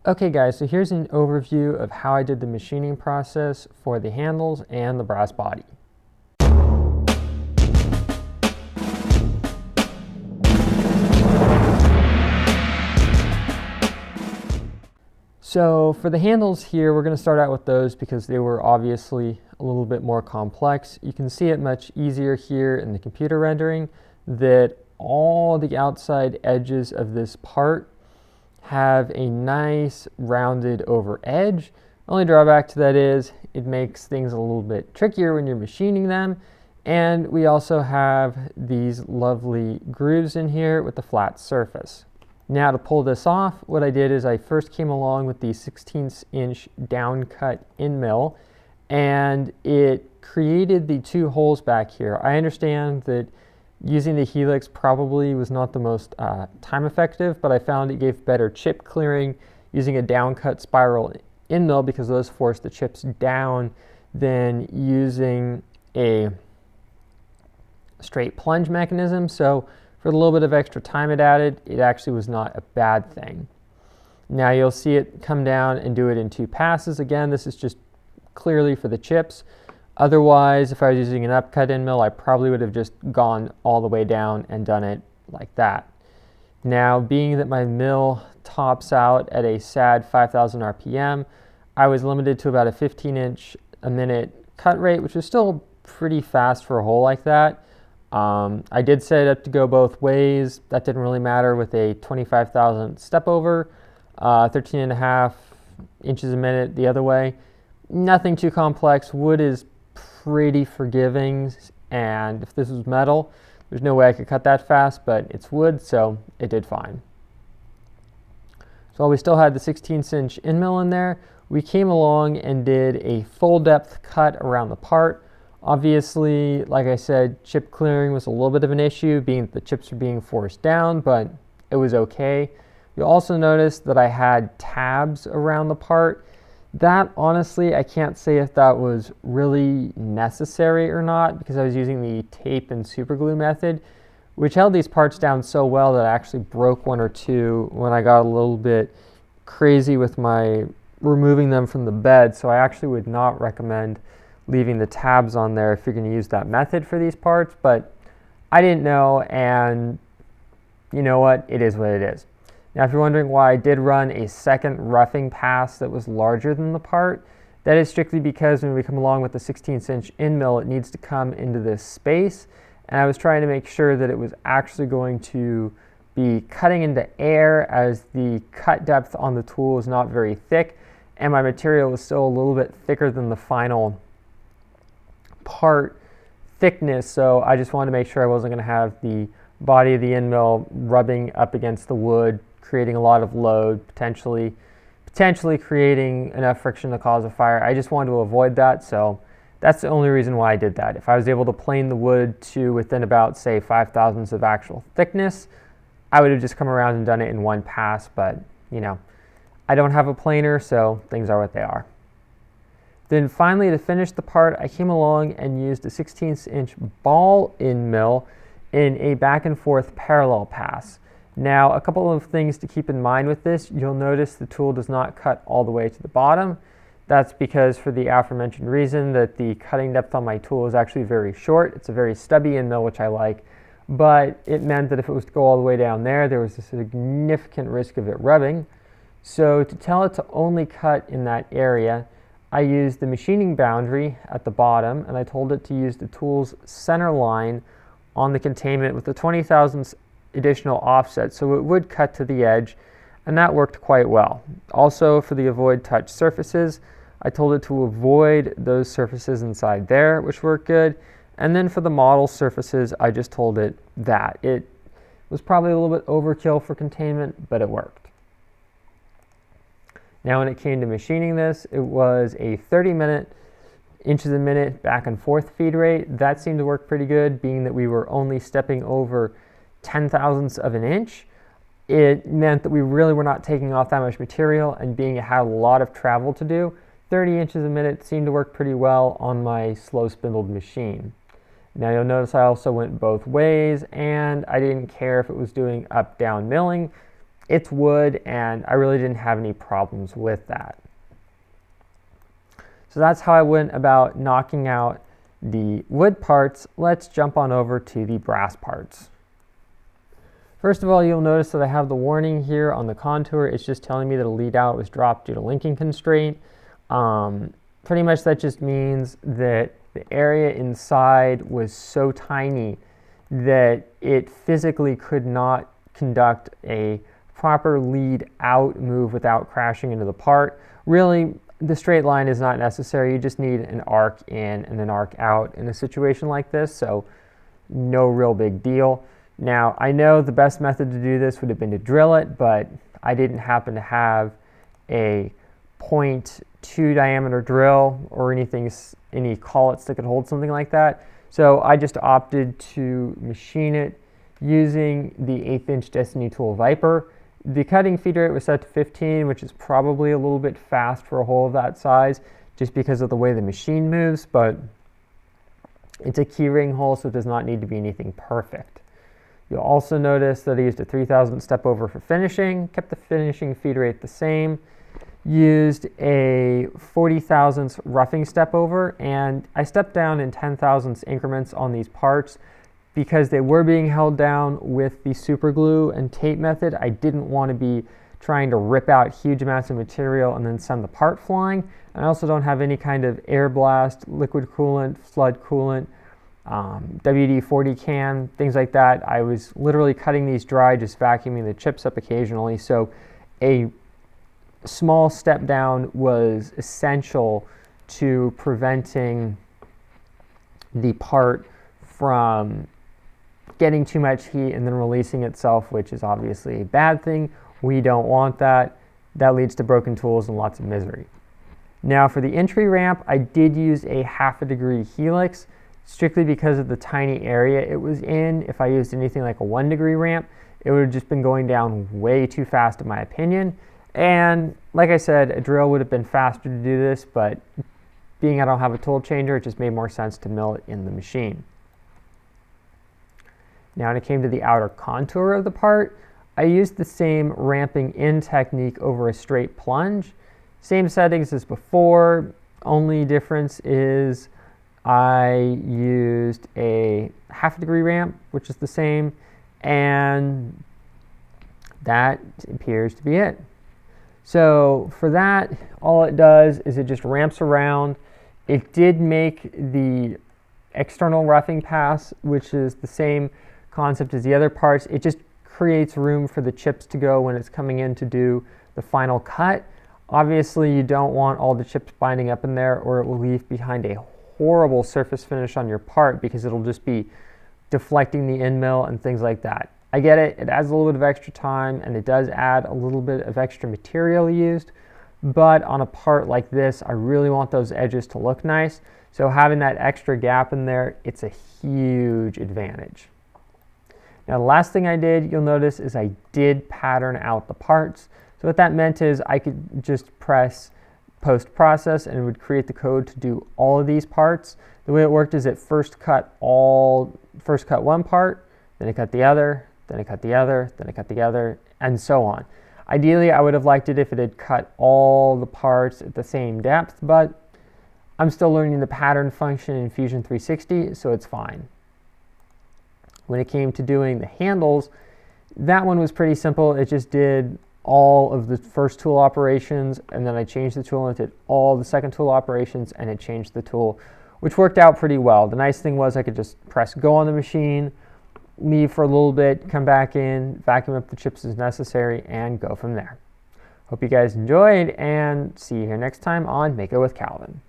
Okay guys, so here's an overview of how I did the machining process for the handles and the brass body. So for the handles here, we're going to start out with those because they were obviously a little bit more complex. You can see it much easier here in the computer rendering that all the outside edges of this part have a nice rounded over edge. Only drawback to that is it makes things a little bit trickier when you're machining them. And we also have these lovely grooves in here with the flat surface. Now to pull this off, what I did is I first came along with the 16th inch down cut end mill, and it created the two holes back here. I understand that using the helix probably was not the most time effective, but I found it gave better chip clearing using a downcut spiral end mill because those force the chips down than using a straight plunge mechanism. So for the little bit of extra time it added, it actually was not a bad thing. Now you'll see it come down and do it in two passes. Again, this is just clearly for the chips. Otherwise, if I was using an upcut end mill, I probably would have just gone all the way down and done it like that. Now, being that my mill tops out at a sad 5,000 RPM, I was limited to about a 15 inch a minute cut rate, which is still pretty fast for a hole like that. I did set it up to go both ways. That didn't really matter with a 25,000 step over, 13.5 inches a minute the other way. Nothing too complex. Wood is pretty forgiving, and if this was metal, there's no way I could cut that fast, but it's wood, so it did fine. So while we still had the 16th inch end mill in there, we came along and did a full depth cut around the part. Obviously, like I said, chip clearing was a little bit of an issue, being that the chips were being forced down, but it was okay. You'll also notice that I had tabs around the part. That, honestly, I can't say if that was really necessary or not because I was using the tape and super glue method, which held these parts down so well that I actually broke one or two when I got a little bit crazy with my removing them from the bed. So I actually would not recommend leaving the tabs on there if you're going to use that method for these parts, but I didn't know, and you know what? It is what it is. Now, if you're wondering why I did run a second roughing pass that was larger than the part, that is strictly because when we come along with the 16th inch end mill, it needs to come into this space. And I was trying to make sure that it was actually going to be cutting into air, as the cut depth on the tool is not very thick, and my material was still a little bit thicker than the final part thickness. So I just wanted to make sure I wasn't going to have the body of the end mill rubbing up against the wood, creating a lot of load, potentially creating enough friction to cause a fire. I just wanted to avoid that, so that's the only reason why I did that. If I was able to plane the wood to within about, say, 5/1000ths of actual thickness, I would have just come around and done it in one pass, but, you know, I don't have a planer, so things are what they are. Then finally, to finish the part, I came along and used a 16th inch ball end mill in a back and forth parallel pass. Now, a couple of things to keep in mind with this. You'll notice the tool does not cut all the way to the bottom. That's because, for the aforementioned reason, that the cutting depth on my tool is actually very short. It's a very stubby end mill, which I like, but it meant that if it was to go all the way down there, there was a significant risk of it rubbing. So to tell it to only cut in that area, I used the machining boundary at the bottom, and I told it to use the tool's center line on the containment with the 20,000ths additional offset, so it would cut to the edge, and that worked quite well. Also, for the avoid touch surfaces, I told it to avoid those surfaces inside there, which worked good. And then for the model surfaces, I just told it that. It was probably a little bit overkill for containment, but it worked. Now, when it came to machining this, it was a 30 inches a minute back and forth feed rate. That seemed to work pretty good, being that we were only stepping over 10,000ths of an inch. It meant that we really were not taking off that much material, and being it had a lot of travel to do, 30 inches a minute seemed to work pretty well on my slow spindled machine. Now you'll notice I also went both ways, and I didn't care if it was doing up-down milling. it's wood, and I really didn't have any problems with that. So that's how I went about knocking out the wood parts. Let's jump on over to the brass parts. First of all, you'll notice that I have the warning here on the contour. It's just telling me that a lead out was dropped due to linking constraint. Pretty much that just means that the area inside was so tiny that it physically could not conduct a proper lead out move without crashing into the part. Really, the straight line is not necessary. You just need an arc in and an arc out in a situation like this, so no real big deal. Now, I know the best method to do this would have been to drill it, but I didn't happen to have a 0.2 diameter drill or any collets that could hold something like that. So I just opted to machine it using the 1/8 inch Destiny Tool Viper. The cutting feed rate was set to 15, which is probably a little bit fast for a hole of that size, just because of the way the machine moves, but it's a keyring hole, so it does not need to be anything perfect. You'll also notice that I used a 3,000 step over for finishing, kept the finishing feed rate the same, used a 40 thousandths roughing step over, and I stepped down in 10 thousandths increments on these parts because they were being held down with the super glue and tape method. I didn't want to be trying to rip out huge amounts of material and then send the part flying. And I also don't have any kind of air blast, liquid coolant, flood coolant, WD-40 can, things like that. I was literally cutting these dry, just vacuuming the chips up occasionally. So a small step down was essential to preventing the part from getting too much heat and then releasing itself, which is obviously a bad thing. We don't want that. That leads to broken tools and lots of misery. Now for the entry ramp, I did use a 1/2 degree helix, strictly because of the tiny area it was in. If I used anything like a 1 degree ramp, it would have just been going down way too fast in my opinion. And like I said, a drill would have been faster to do this, but being I don't have a tool changer, it just made more sense to mill it in the machine. Now when it came to the outer contour of the part, I used the same ramping in technique over a straight plunge. Same settings as before, only difference is I used a 1/2 degree ramp, which is the same, and that appears to be it. So for that, all it does is it just ramps around. It did make the external roughing pass, which is the same concept as the other parts. It just creates room for the chips to go when it's coming in to do the final cut. Obviously, you don't want all the chips binding up in there, or it will leave behind a horrible surface finish on your part because it'll just be deflecting the end mill and things like that. I get it, it adds a little bit of extra time and it does add a little bit of extra material used, but on a part like this, I really want those edges to look nice. So having that extra gap in there, it's a huge advantage. Now the last thing I did, you'll notice, is I did pattern out the parts. So what that meant is I could just press post-process and it would create the code to do all of these parts. The way it worked is it first cut one part, then it cut the other, then it cut the other, then it cut the other, and so on. Ideally, I would have liked it if it had cut all the parts at the same depth, but I'm still learning the pattern function in Fusion 360, so it's fine. When it came to doing the handles, that one was pretty simple. It just did all of the first tool operations, and then I changed the tool and it did all the second tool operations, and it changed the tool, which worked out pretty well. The nice thing was I could just press go on the machine, leave for a little bit, come back in, vacuum up the chips as necessary, and go from there. Hope you guys enjoyed, and see you here next time on Make It with Calvin.